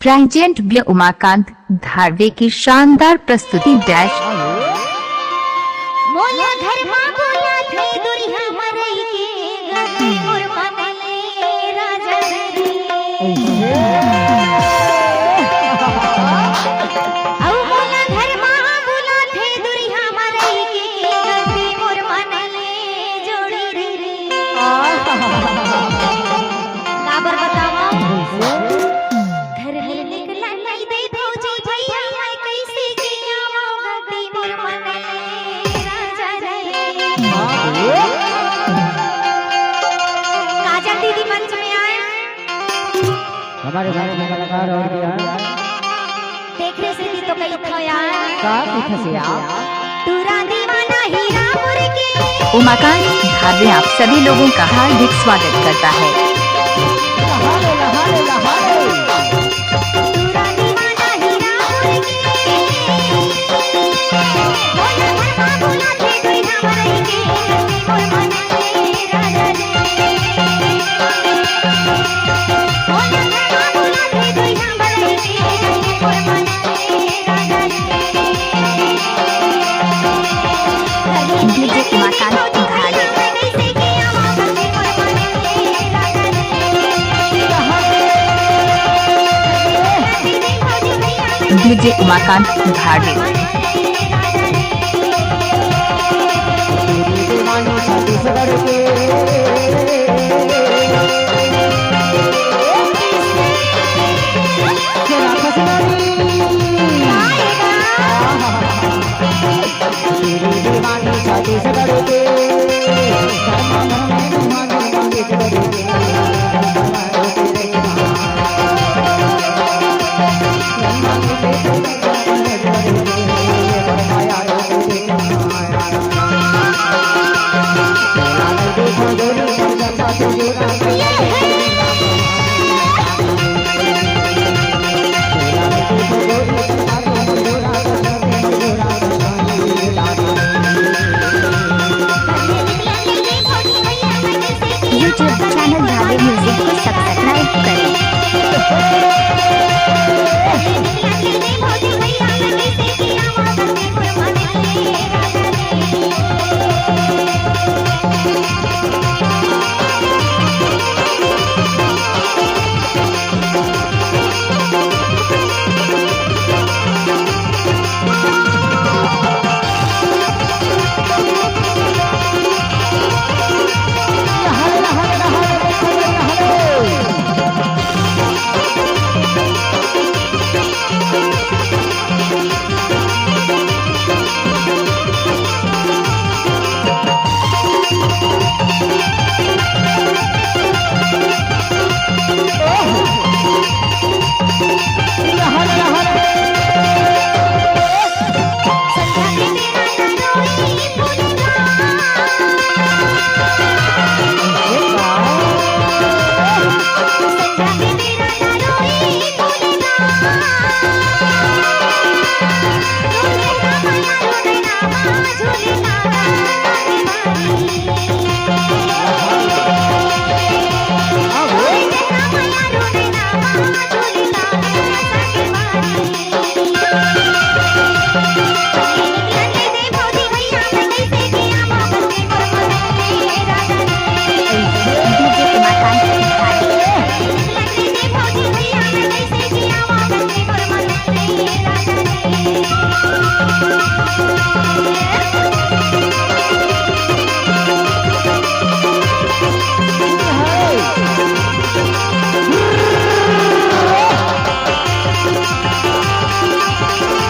Present ब्ले Umakant धारवे की शानदार प्रस्तुति डैश मोला घर मा बोला थे दुरिया मरई के गति मोर मनले राजा औ मोला घर मा बोला थे दुरिया मरई के गति मोर मनले जोड़ी रे काबर बतावा घर ले निकला नहीं दे भौजी भैया मैं कैसे जियावा गति मोर मनले राजा रे काजल दीदी मंच में आए हमारे घर में कलाकार और भी हैं। देख रहे से तो कई खोया का पीछे से आप तुरा दीवाना हीरा मुर के उमाकांत धारवे आप सभी लोगों का हार्दिक स्वागत करता है। लहारे लहारे लहारे तुरा दीवाना हीरा मुर के बोला घर मा बोला थे दुइया मरई के मोर मनले राजा रे बोला घर मा बोला थे दुइया मरई के मोर मनले राजा रे डीजे उमाकांत धारवे डीजे उमाकांत धारवे तेरी दीवानी छत्तीसगढ़ के तेरा खसवानी तेरी दीवानी छत्तीसगढ़ के यूट्यूब चैनल धारवे म्यूजिक को सब्सक्राइब करें। डीजे उमाकांत धारवे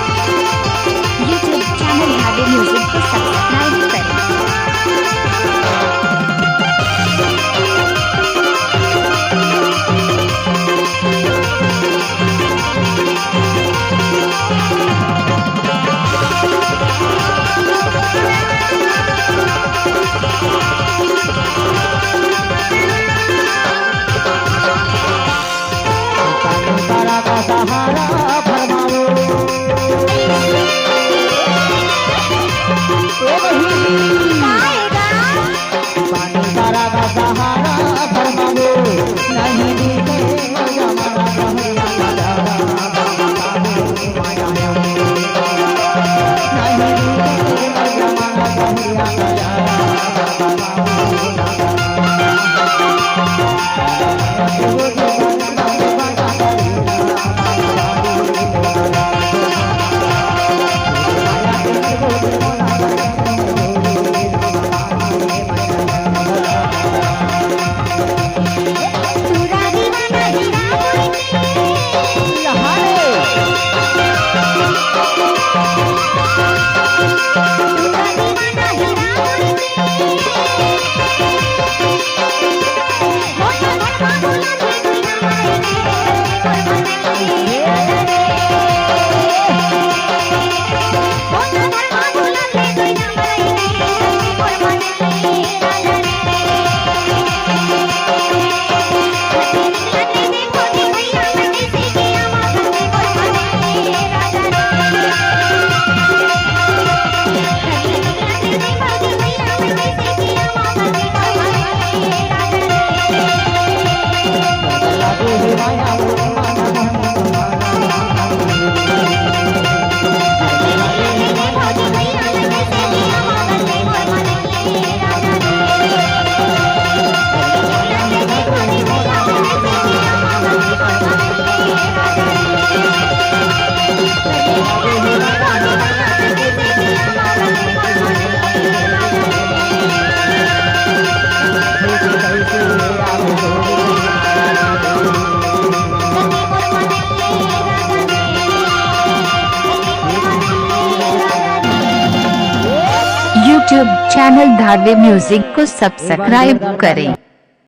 चैनल धारवे म्यूजिक को सब्सक्राइब करें।